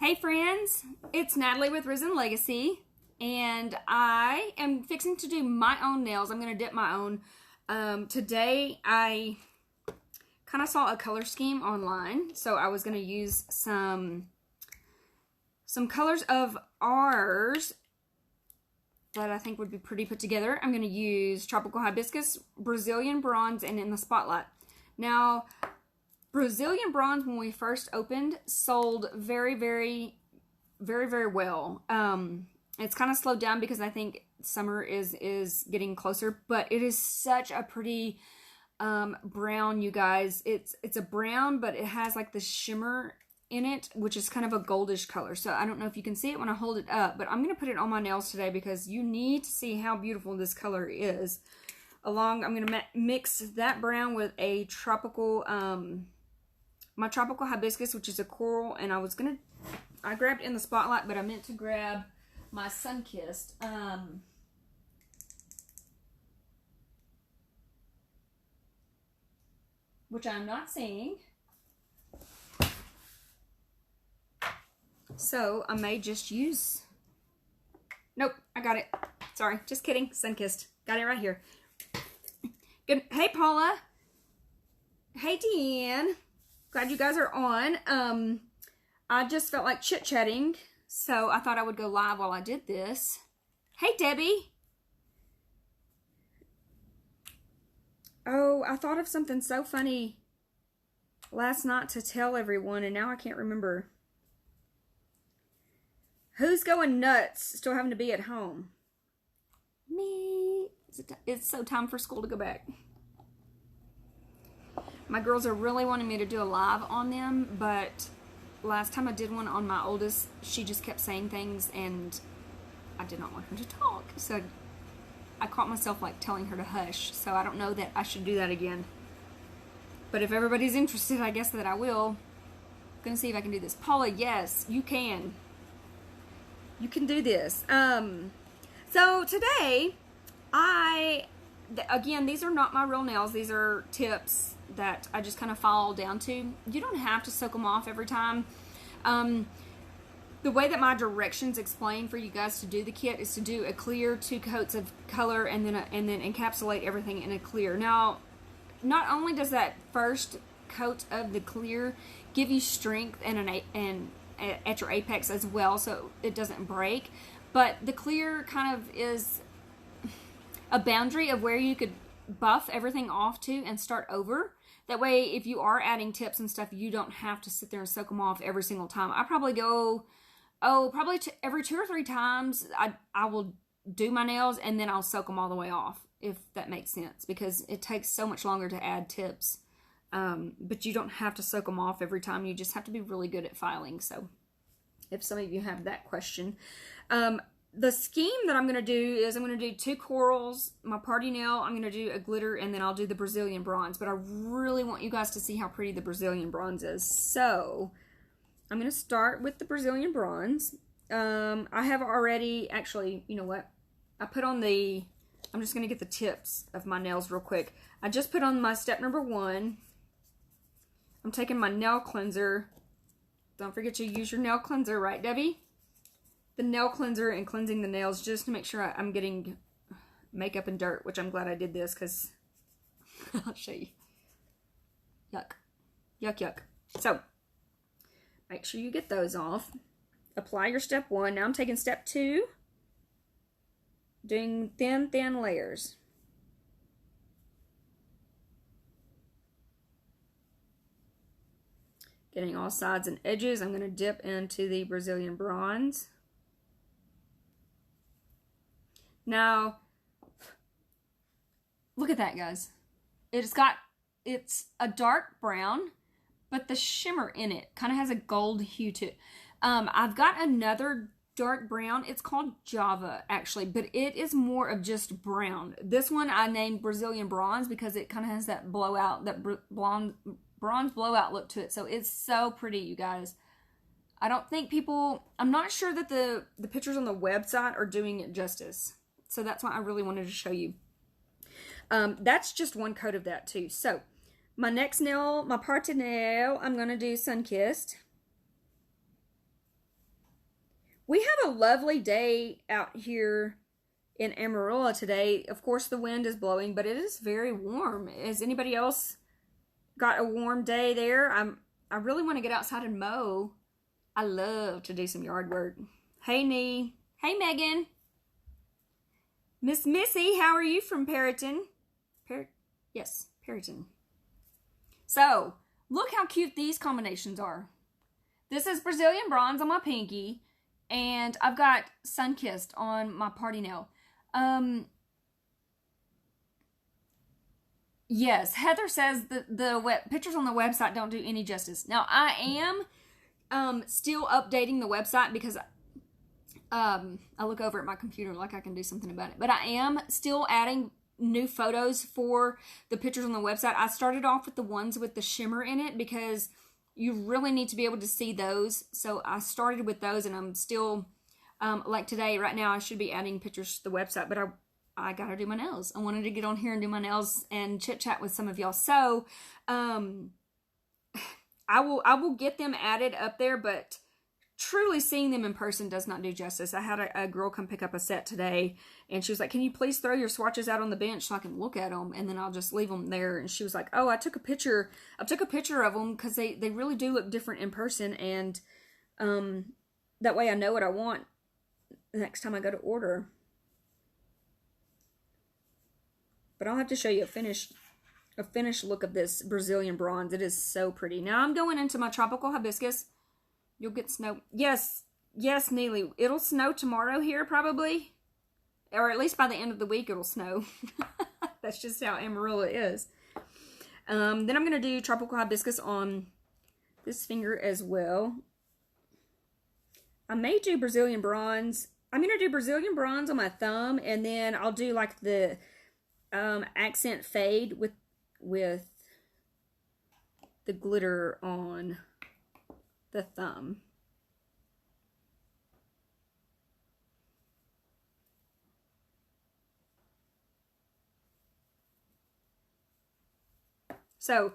Hey friends, it's Natalie with Risen Legacy, and I am fixing to do my own nails. I'm going to dip my own. Today I kind of saw a color scheme online, so I was going to use some colors of ours that I think would be pretty put together. I'm going to use Tropical Hibiscus, Brazilian Bronze, and In the Spotlight. Now, Brazilian Bronze, when we first opened, sold very, very well. It's kind of slowed down because I think summer is getting closer, but it is such a pretty brown, you guys. It's a brown, but it has like the shimmer in it, which is kind of a goldish color. So I don't know if you can see it when I hold it up, but I'm going to put it on my nails today because you need to see how beautiful this color is. I'm going to mix that brown with a tropical, my Tropical Hibiscus, which is a coral, and I grabbed In the Spotlight, but I meant to grab my Sun-Kissed, which I'm not seeing. So I may just use, nope, I got it. Sorry, just kidding, Sun-Kissed. Got it right here. Good. Hey, Paula. Hey, Deanne. Glad you guys are on. I just felt like chit-chatting, so I thought I would go live while I did this. Hey, Debbie. Oh, I thought of something so funny last night to tell everyone, and now I can't remember. Who's going nuts still having to be at home? Me. It's so time for school to go back. My girls are really wanting me to do a live on them, but last time I did one on my oldest, she just kept saying things and I did not want her to talk. So I caught myself like telling her to hush. So I don't know that I should do that again. But if everybody's interested, I guess that I will. I'm gonna see if I can do this. Paula, yes, you can. You can do this. So today, again, these are not my real nails. These are tips that I just kind of file down to. You don't have to soak them off every time. The way that my directions explain for you guys to do the kit is to do a clear, 2 coats of color, and then encapsulate everything in a clear. Now, not only does that first coat of the clear give you strength and at your apex as well, so it doesn't break, but the clear kind of is a boundary of where you could buff everything off to and start over. That way, if you are adding tips and stuff, you don't have to sit there and soak them off every single time. I probably go, probably every 2 or 3 times I will do my nails and then I'll soak them all the way off, if that makes sense, because it takes so much longer to add tips. But you don't have to soak them off every time. You just have to be really good at filing. So if some of you have that question, the scheme that I'm going to do is I'm going to do 2 corals, my party nail, I'm going to do a glitter, and then I'll do the Brazilian Bronze. But I really want you guys to see how pretty the Brazilian Bronze is. So I'm going to start with the Brazilian Bronze. I have already, actually, you know what? I'm just going to get the tips of my nails real quick. I just put on my step number 1. I'm taking my nail cleanser. Don't forget to use your nail cleanser, right, Debbie? The nail cleanser and cleansing the nails just to make sure I'm getting makeup and dirt, which I'm glad I did this because I'll show you. Yuck. Yuck, yuck. So, make sure you get those off. Apply your step 1. Now I'm taking step 2. Doing thin layers. Getting all sides and edges. I'm going to dip into the Brazilian Bronze. Now, look at that, guys. It's a dark brown, but the shimmer in it kind of has a gold hue to it. I've got another dark brown. It's called Java, actually, but it is more of just brown. This one I named Brazilian Bronze because it kind of has that blowout, that bronze blowout look to it. So it's so pretty, you guys. I'm not sure that the pictures on the website are doing it justice. So that's why I really wanted to show you. That's just 1 coat of that too. So my next nail, my party nail, I'm going to do Sun-Kissed. We have a lovely day out here in Amarillo today. Of course, the wind is blowing, but it is very warm. Has anybody else got a warm day there? I really want to get outside and mow. I love to do some yard work. Hey, Nee. Hey, Megan. Miss Missy, how are you from Perryton? Yes, Perryton. So, look how cute these combinations are. This is Brazilian bronze on my pinky, and I've got Sunkissed on my party nail. Yes, Heather says the pictures on the website don't do any justice. Now, I am still updating the website because I look over at my computer like I can do something about it. But I am still adding new photos for the pictures on the website. I started off with the ones with the shimmer in it because you really need to be able to see those. So I started with those, and I'm still, like today, right now, I should be adding pictures to the website, but I gotta do my nails. I wanted to get on here and do my nails and chit chat with some of y'all. So, I will get them added up there, but truly seeing them in person does not do justice. I had a girl come pick up a set today, and she was like, "Can you please throw your swatches out on the bench so I can look at them, and then I'll just leave them there?" And she was like, "Oh, I took a picture of them because they really do look different in person, and that way I know what I want next time I go to order." But I'll have to show you a finished look of this Brazilian bronze. It is so pretty. Now I'm going into my tropical hibiscus. You'll get snow. Yes, Neely. It'll snow tomorrow here probably. Or at least by the end of the week it'll snow. That's just how Amarillo is. Then I'm going to do tropical hibiscus on this finger as well. I may do Brazilian bronze. I'm going to do Brazilian bronze on my thumb, and then I'll do like the accent fade with the glitter on the thumb. So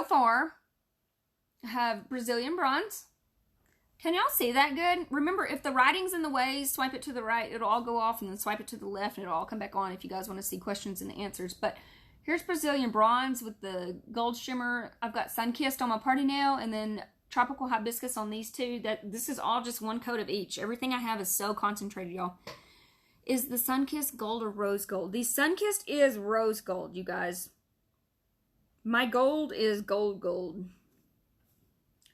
far, I have Brazilian bronze. Can y'all see that good? Remember, if the writing's in the way, swipe it to the right. It'll all go off, and then swipe it to the left, and it'll all come back on if you guys want to see questions and answers. But here's Brazilian bronze with the gold shimmer. I've got Sunkissed on my party nail, and then tropical hibiscus on these two. This is all just one coat of each. Everything I have is so concentrated, y'all. Is the Sunkissed gold or rose gold? The Sunkissed is rose gold, you guys. My gold is gold.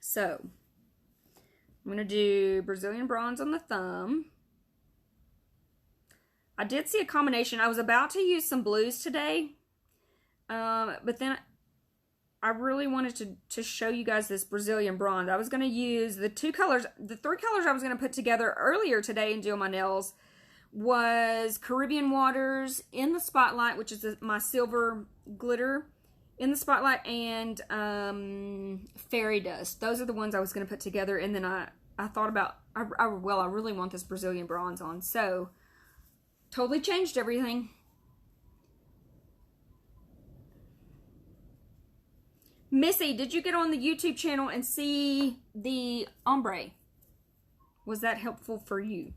So, I'm going to do Brazilian bronze on the thumb. I did see a combination. I was about to use some blues today. But then I really wanted to show you guys this Brazilian bronze. I was going to use the three colors I was going to put together earlier today and do on my nails was Caribbean Waters in the Spotlight, which is my silver glitter in the Spotlight, and Fairy Dust. Those are the ones I was going to put together, and then I thought about, I really want this Brazilian bronze on, so totally changed everything. Missy, did you get on the YouTube channel and see the ombre? Was that helpful for you?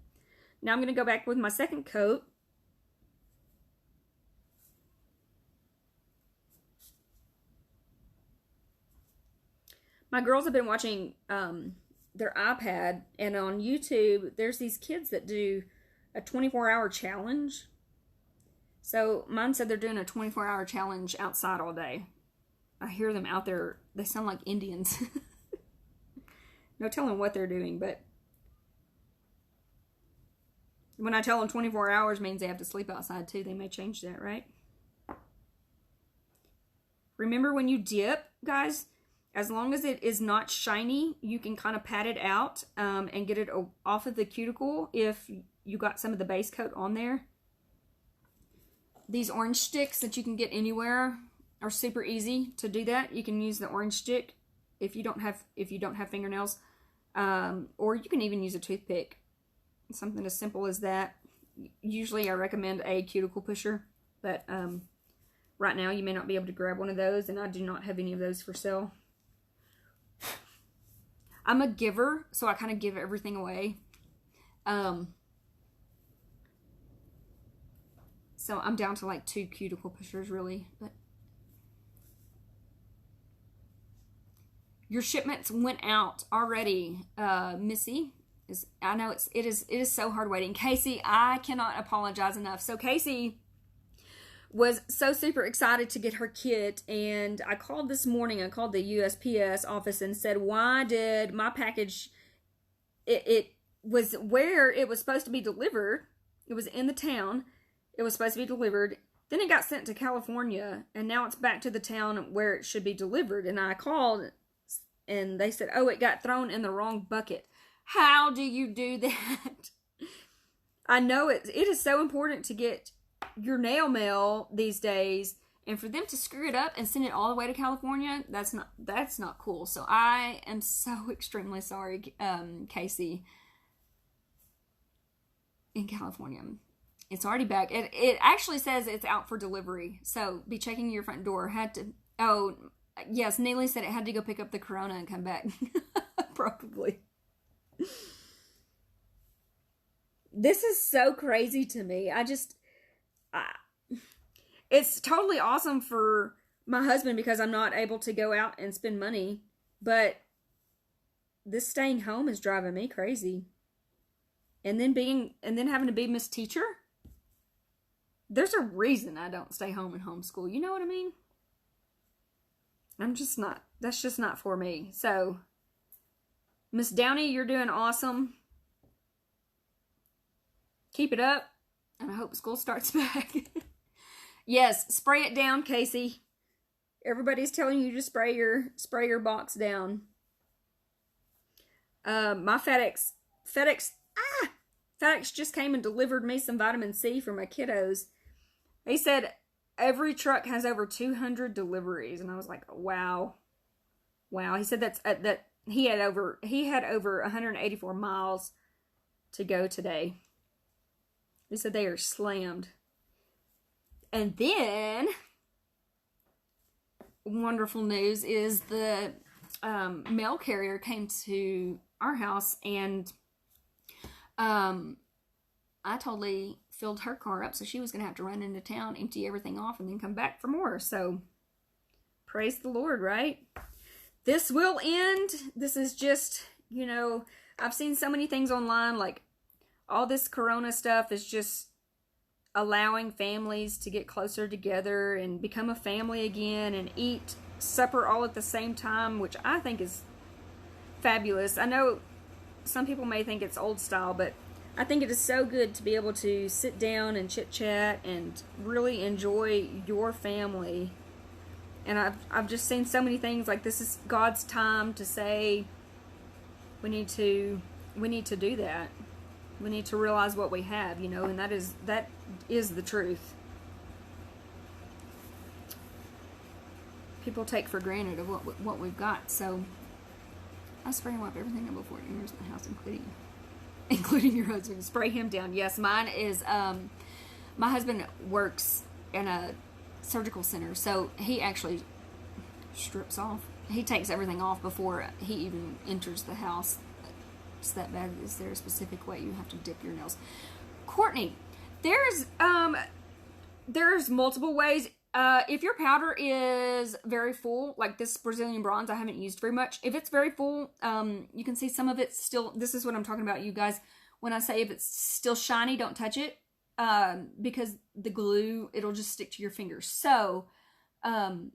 Now I'm going to go back with my second coat. My girls have been watching their iPad, and on YouTube, there's these kids that do a 24-hour challenge. So mine said they're doing a 24-hour challenge outside all day. I hear them out there. They sound like Indians. No telling what they're doing, but when I tell them 24 hours means they have to sleep outside too, they may change that, right? Remember when you dip, guys, as long as it is not shiny, you can kind of pat it out and get it off of the cuticle if you got some of the base coat on there. These orange sticks that you can get anywhere are super easy to do that. You can use the orange stick if you don't have fingernails, or you can even use a toothpick. Something as simple as that. Usually I recommend a cuticle pusher, but right now you may not be able to grab one of those, and I do not have any of those for sale. I'm a giver, so I kind of give everything away. So I'm down to like 2 cuticle pushers really, but your shipments went out already, Missy. I know it is so hard waiting. Casey, I cannot apologize enough. So Casey was so super excited to get her kit, and I called this morning. I called the USPS office and said, why did my package, it was where it was supposed to be delivered. It was in the town. It was supposed to be delivered. Then it got sent to California, and now it's back to the town where it should be delivered. And I called, and they said, oh, it got thrown in the wrong bucket. How do you do that? I know it is so important to get your nail mail these days, and for them to screw it up and send it all the way to California, that's not cool. So I am so extremely sorry, Casey, in California. It's already back. It actually says it's out for delivery, so be checking your front door. Oh yes, Neely said it had to go pick up the Corona and come back. Probably. This is so crazy to me. It's totally awesome for my husband because I'm not able to go out and spend money, but this staying home is driving me crazy. And then having to be Miss Teacher. There's a reason I don't stay home and homeschool. You know what I mean? That's just not for me. So, Miss Downey, you're doing awesome. Keep it up. And I hope school starts back. Yes, spray it down, Casey. Everybody's telling you to spray your box down. My FedEx just came and delivered me some vitamin C for my kiddos. They said every truck has over 200 deliveries, and I was like, wow. He said that he had over 184 miles to go today. He said they are slammed. And then, wonderful news is the mail carrier came to our house, and I totally filled her car up, so she was going to have to run into town, empty everything off, and then come back for more. So, praise the Lord, right? This will end. This is just, I've seen so many things online, like all this Corona stuff is just allowing families to get closer together and become a family again and eat supper all at the same time, which I think is fabulous. I know some people may think it's old style, but I think it is so good to be able to sit down and chit-chat and really enjoy your family. And I've just seen so many things like this is God's time to say we need to do that. We need to realize what we have, and that is the truth. People take for granted of what we've got. So I spray and wipe everything up before it enters the house, including your husband. Spray him down. Yes, mine is, my husband works in a surgical center, so he actually strips off. He takes everything off before he even enters the house. It's that bad. Is there a specific way you have to dip your nails? Courtney, there's multiple ways. If your powder is very full, like this Brazilian bronze I haven't used very much, if it's very full, you can see some of it's still, this is what I'm talking about, you guys. When I say if it's still shiny, don't touch it, because the glue, it'll just stick to your fingers. So,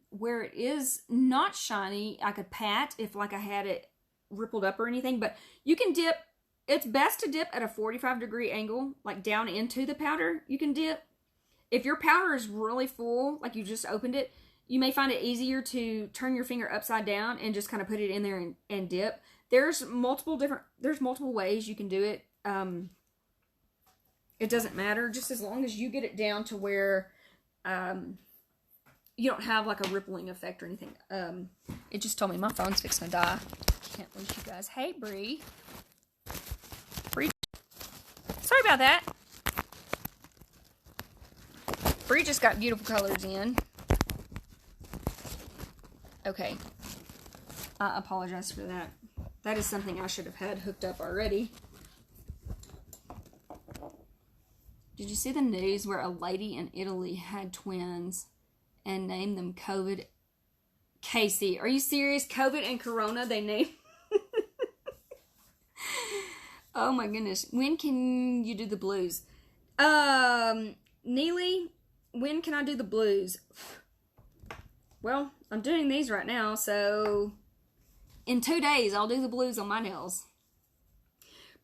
where it is not shiny, I could pat if like I had it rippled up or anything, but you can dip. It's best to dip at a 45-degree angle, like down into the powder. You can dip. If your powder is really full, like you just opened it, you may find it easier to turn your finger upside down and just kind of put it in there and dip. There's multiple ways you can do it. It doesn't matter, just as long as you get it down to where you don't have like a rippling effect or anything. It just told me my phone's fixing to die. Can't lose you guys. Hey, Bree. Sorry about that. Bree just got beautiful colors in. Okay. I apologize for that. That is something I should have had hooked up already. Did you see the news where a lady in Italy had twins and named them COVID? Casey, are you serious? COVID and Corona, they named. Oh my goodness. When can you do the blues? Neely, when can I do the blues? Well, I'm doing these right now, so in 2 days I'll do the blues on my nails.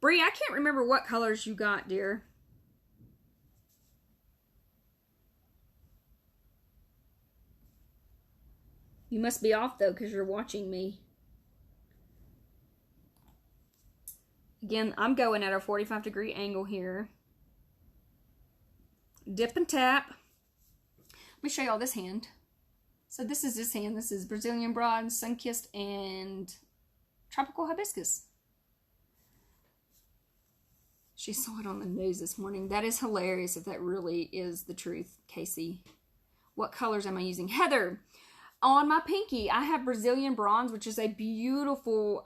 Bree, I can't remember what colors you got, dear. You must be off, though, because you're watching me. Again, I'm going at a 45-degree angle here. Dip and tap. Let me show y'all this hand. So this is this hand. This is Brazilian Bronze, Sunkissed, and Tropical Hibiscus. She saw it on the news this morning. That is hilarious if that really is the truth, Casey. What colors am I using? Heather, on my pinky, I have Brazilian Bronze, which is a beautiful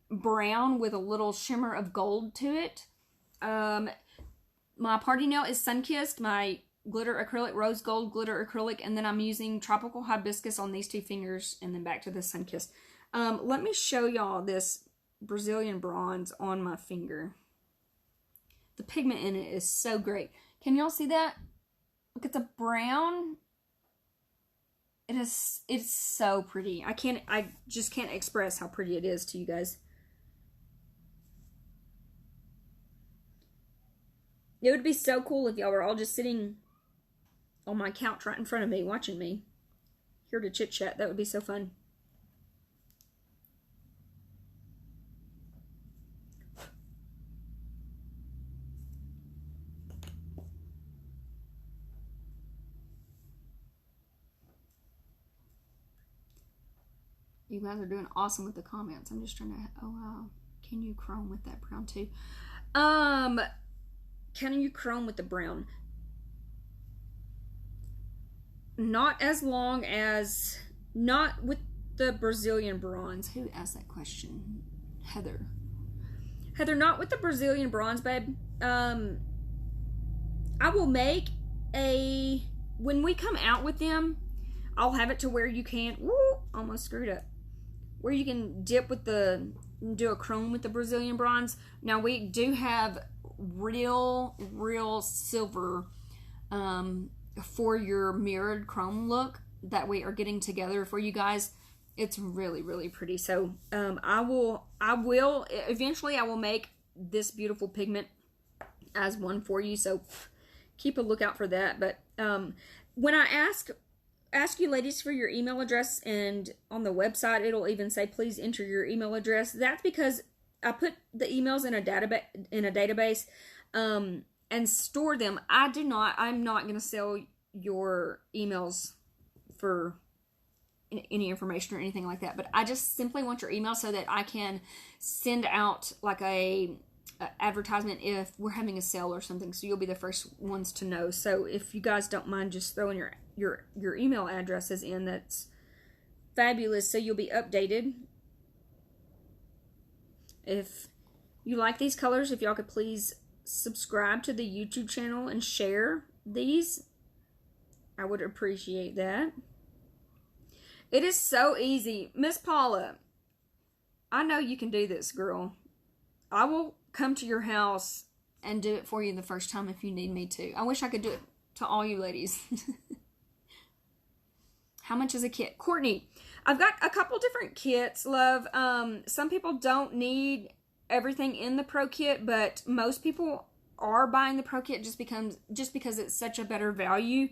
brown with a little shimmer of gold to it. My party nail is Sunkissed, my glitter acrylic, rose gold glitter acrylic, and then I'm using Tropical Hibiscus on these 2 fingers, and then back to the Sunkissed. Let me show y'all this Brazilian Bronze on my finger. The pigment in it is so great. Can y'all see that? Look at the brown. It's so pretty. I just can't express how pretty it is to you guys. It would be so cool if y'all were all just sitting on my couch right in front of me, watching me. Here to chit chat. That would be so fun. You guys are doing awesome with the comments. I'm just trying to, oh wow. Can you chrome with that brown too? Can you chrome with the brown? Not as long as, not with the Brazilian Bronze. Who asked that question? Heather. Heather, not with the Brazilian Bronze, babe. I will make a, when we come out with them, I'll have it to where you can, woo, almost screwed up. Where you can dip with the, do a chrome with the Brazilian Bronze. Now we do have real silver for your mirrored chrome look that we are getting together for you guys. It's really pretty. So I will eventually I will make this beautiful pigment as one for you, so keep a lookout for that. But when I ask you ladies for your email address, and on the website it'll even say please enter your email address, that's because I put the emails in a database and store them. I'm not going to sell your emails for any information or anything like that, but I just simply want your email so that I can send out like a advertisement if we're having a sale or something, so you'll be the first ones to know. So if you guys don't mind just throwing your email addresses in, that's fabulous, so you'll be updated. If you like these colors, if y'all could please subscribe to the YouTube channel and share these, I would appreciate that. It is so easy. Miss Paula, I know you can do this, girl. I will come to your house and do it for you the first time if you need me to. I wish I could do it to all you ladies. How much is a kit? Courtney, I've got a couple different kits, love. Some people don't need everything in the Pro Kit, but most people are buying the Pro Kit just because it's such a better value.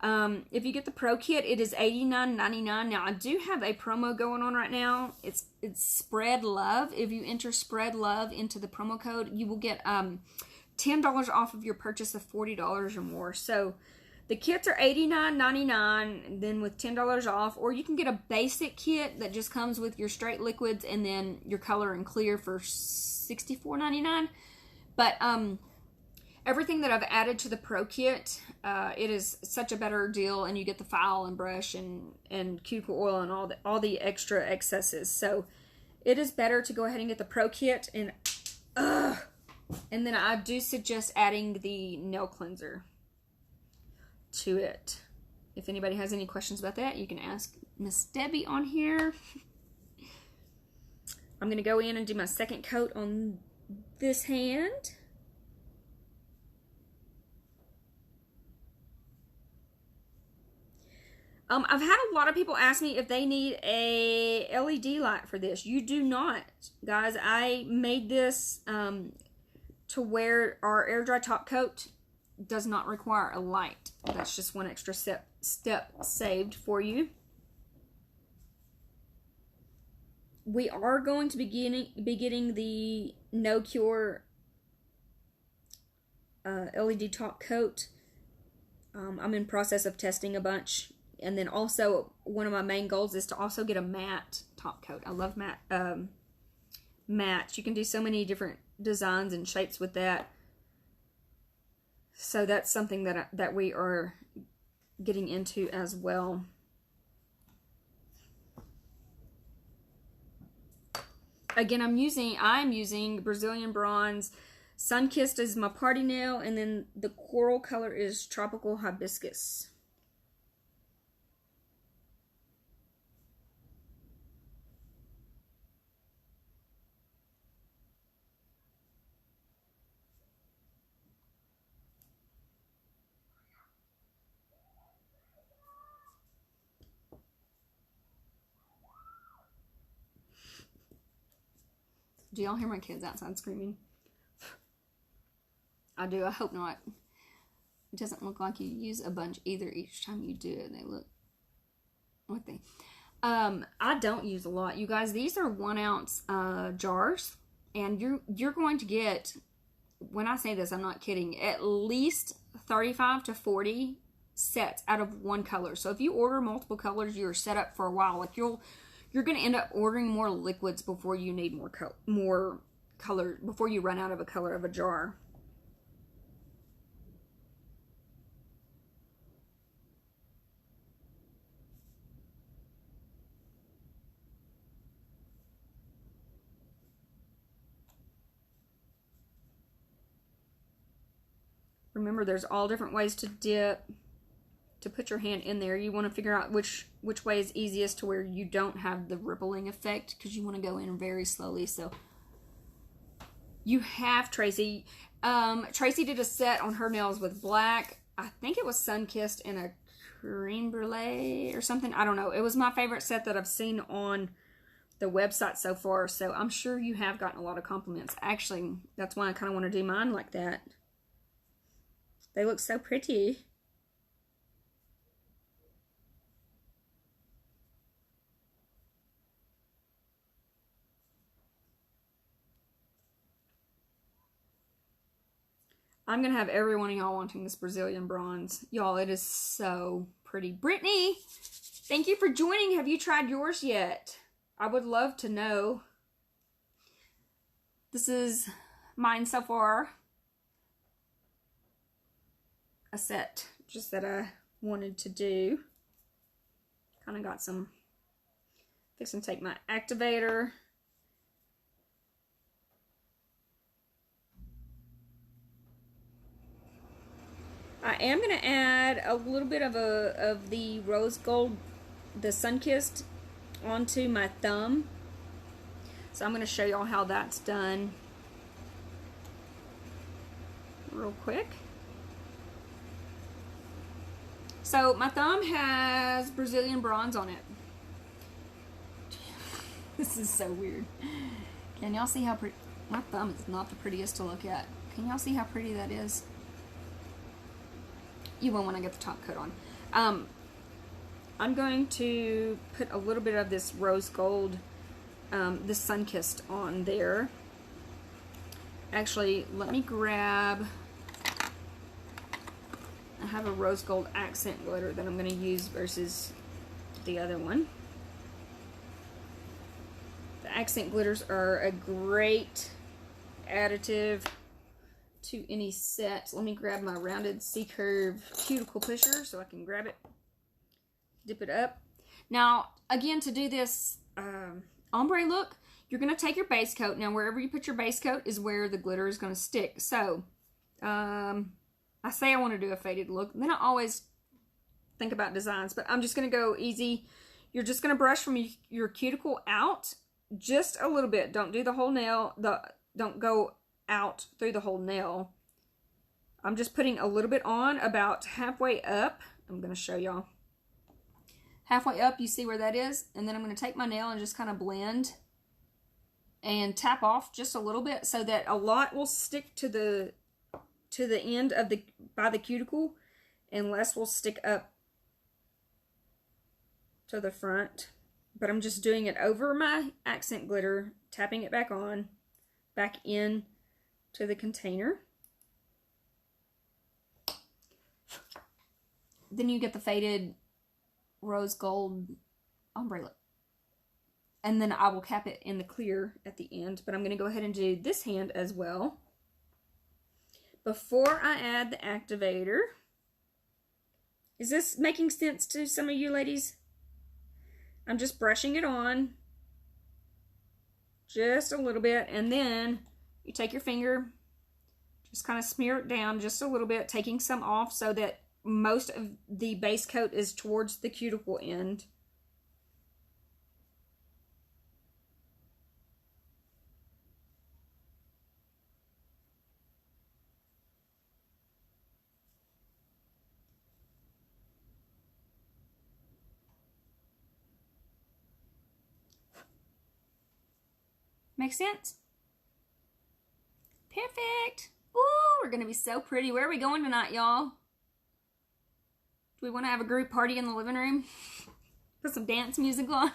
If you get the Pro Kit, it is $89.99. Now, I do have a promo going on right now. It's Spread Love. If you enter Spread Love into the promo code, you will get $10 off of your purchase of $40 or more. So the kits are $89.99, then with $10 off, or you can get a basic kit that just comes with your straight liquids and then your color and clear for $64.99. But everything that I've added to the Pro Kit, it is such a better deal, and you get the file and brush and cuticle oil and all the extra excesses. So it is better to go ahead and get the Pro Kit. And then I do suggest adding the nail cleanser to it. If anybody has any questions about that, you can ask Miss Debbie on here. I'm going to go in and do my second coat on this hand. I've had a lot of people ask me if they need a LED light for this. You do not, guys. I made this to where our air dry top coat does not require a light. That's just one extra step saved for you. We are going to be getting the No Cure LED top coat. I'm in process of testing a bunch. And then also, one of my main goals is to also get a matte top coat. I love matte mattes. You can do so many different designs and shapes with that. So that's something that we are getting into as well. Again, I'm using Brazilian Bronze. Sunkissed is my party nail, and then the coral color is Tropical Hibiscus. Do y'all hear my kids outside screaming? I do. I hope not. It doesn't look like you use a bunch either each time you do it. They look like they... I don't use a lot. You guys, these are 1 ounce jars. And you're going to get, when I say this, I'm not kidding, at least 35 to 40 sets out of one color. So if you order multiple colors, you're set up for a while. Like you're going to end up ordering more liquids before you need more color, before you run out of a color of a jar. Remember, there's all different ways to dip, to put your hand in there. You want to figure out which way is easiest to where you don't have the rippling effect, because you want to go in very slowly. So you have Tracy. Tracy did a set on her nails with black. I think it was Sunkissed and a cream brulee or something. I don't know. It was my favorite set that I've seen on the website so far. So I'm sure you have gotten a lot of compliments. Actually, that's why I kind of want to do mine like that. They look so pretty. I'm going to have every one of y'all wanting this Brazilian Bronze. Y'all, it is so pretty. Brittany, thank you for joining. Have you tried yours yet? I would love to know. This is mine so far. A set just that I wanted to do. Kind of got some, fixing to take my activator. I am going to add a little bit of the rose gold, the Sunkissed, onto my thumb. So I'm going to show y'all how that's done real quick. So my thumb has Brazilian Bronze on it. This is so weird. Can y'all see how pretty? My thumb is not the prettiest to look at. Can y'all see how pretty that is? You will when I get the top coat on. I'm going to put a little bit of this rose gold, this Sunkissed on there. Actually, let me grab... I have a rose gold accent glitter that I'm going to use versus the other one. The accent glitters are a great additive to any set. Let me grab my rounded C-curve cuticle pusher so I can grab it, dip it up. Now, again, to do this ombre look, you're going to take your base coat. Now, wherever you put your base coat is where the glitter is going to stick. So, I say I want to do a faded look. Then I always think about designs, but I'm just going to go easy. You're just going to brush from your cuticle out just a little bit. Don't do the whole nail. Don't go out through the whole nail. I'm just putting a little bit on about halfway up. I'm going to show y'all. Halfway up, you see where that is? And then I'm going to take my nail and just kind of blend and tap off just a little bit so that a lot will stick to the end of by the cuticle and less will stick up to the front. But I'm just doing it over my accent glitter, tapping it back on, back in to the container. Then you get the faded rose gold ombre lip. And then I will cap it in the clear at the end. But I'm going to go ahead and do this hand as well. Before I add the activator. Is this making sense to some of you ladies? I'm just brushing it on. Just a little bit. And then you take your finger. Just kind of smear it down just a little bit. Taking some off so that most of the base coat is towards the cuticle end. Make sense? Perfect. Ooh, we're going to be so pretty. Where are we going tonight, y'all? Do we want to have a group party in the living room? Put some dance music on?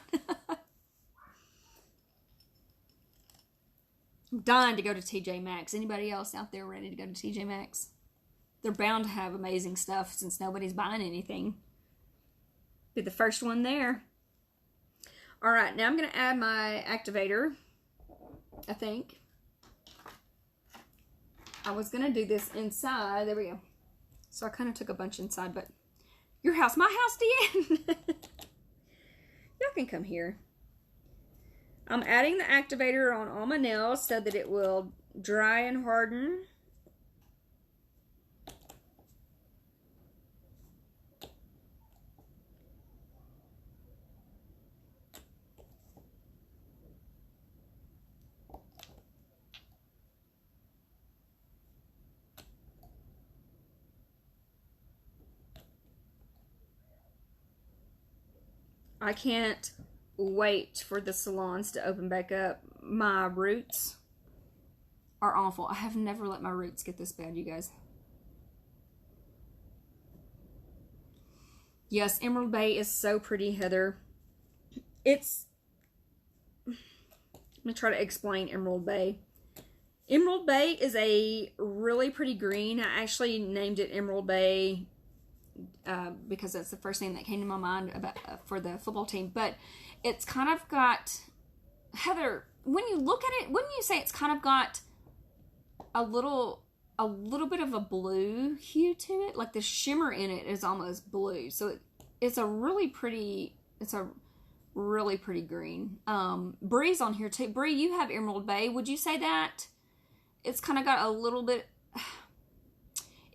I'm dying to go to TJ Maxx. Anybody else out there ready to go to TJ Maxx? They're bound to have amazing stuff since nobody's buying anything. Be the first one there. All right, now I'm going to add my activator. I think. I was going to do this inside. There we go. So I kind of took a bunch inside, but your house, my house, Deanne. Y'all can come here. I'm adding the activator on all my nails so that it will dry and harden. I can't wait for the salons to open back up. My roots are awful. I have never let my roots get this bad, you guys. Yes, Emerald Bay is so pretty, Heather. Let me try to explain Emerald Bay. Emerald Bay is a really pretty green. I actually named it Emerald Bay because that's the first thing that came to my mind about for the football team. But it's kind of got, Heather, when you look at it, wouldn't you say it's kind of got a little bit of a blue hue to it? Like the shimmer in it is almost blue. So it's a really pretty green. Bree's on here too. Bree, you have Emerald Bay. Would you say that it's kind of got a little bit?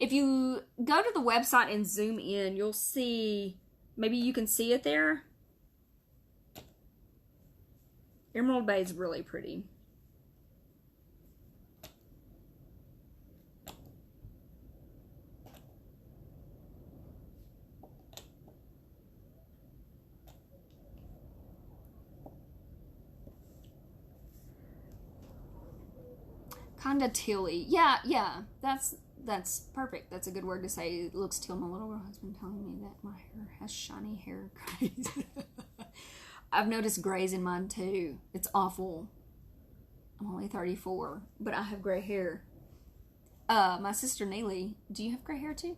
If you go to the website and zoom in, you'll see, maybe you can see it there. Emerald Bay is really pretty. Kinda tealy. Yeah, that's perfect. That's a good word to say. It looks teal. My little girl has been telling me that my hair has shiny hair grays. I've noticed grays in mine too. It's awful. I'm only 34, but I have gray hair. My sister Neely, do you have gray hair too?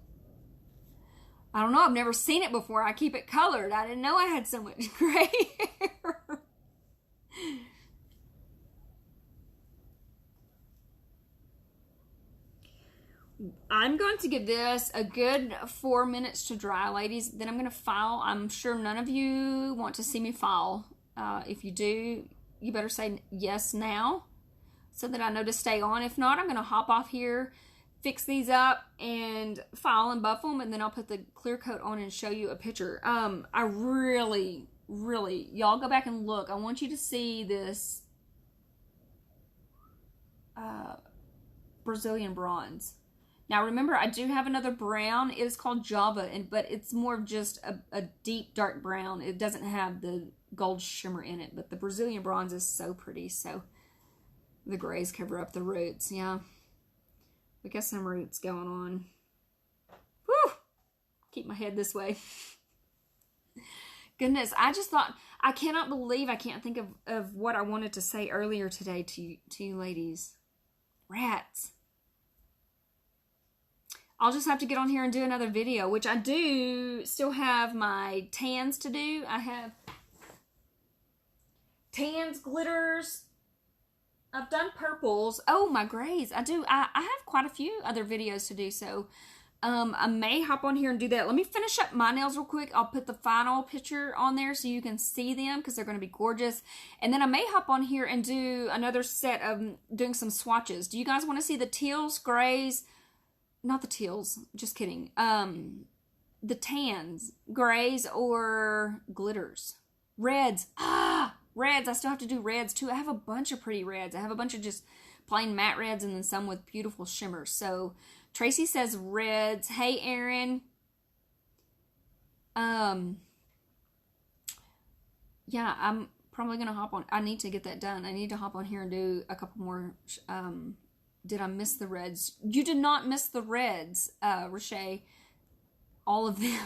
I don't know. I've never seen it before. I keep it colored. I didn't know I had so much gray hair. I'm going to give this a good 4 minutes to dry, ladies. Then I'm going to file. I'm sure none of you want to see me file. If you do, you better say yes now so that I know to stay on. If not, I'm going to hop off here, fix these up, and file and buff them, and then I'll put the clear coat on and show you a picture. I really, y'all go back and look. I want you to see this Brazilian bronze. Now remember, I do have another brown. It is called Java, but it's more of just a deep dark brown. It doesn't have the gold shimmer in it, but the Brazilian bronze is so pretty. So the grays cover up the roots. Yeah, we got some roots going on. Whew! Keep my head this way. Goodness, I just thought, I cannot believe I can't think of what I wanted to say earlier today to you ladies. Rats. I'll just have to get on here and do another video, which I do still have my tans to do. I have tans, glitters. I've done purples. Oh, my grays. I do. I have quite a few other videos to do, so I may hop on here and do that. Let me finish up my nails real quick. I'll put the final picture on there so you can see them because they're going to be gorgeous. And then I may hop on here and do another set of doing some swatches. Do you guys want to see the teals, grays? Not the teals, just kidding. The tans, grays, or glitters. Reds. Reds. I still have to do reds too. I have a bunch of pretty reds. I have a bunch of just plain matte reds and then some with beautiful shimmers. So Tracy says reds. Hey, Erin. Yeah, I'm probably going to hop on. I need to get that done. I need to hop on here and do a couple more. Did I miss the reds? You did not miss the reds, Rashay. All of them.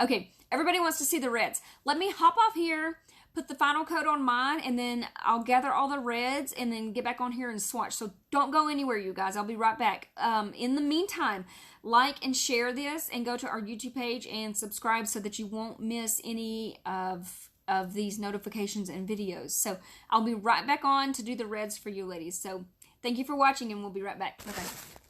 Okay, everybody wants to see the reds. Let me hop off here, put the final coat on mine, and then I'll gather all the reds and then get back on here and swatch. So don't go anywhere, you guys. I'll be right back. In the meantime, like and share this and go to our YouTube page and subscribe so that you won't miss any of these notifications and videos. So I'll be right back on to do the reds for you ladies. So thank you for watching, and we'll be right back. Bye-bye.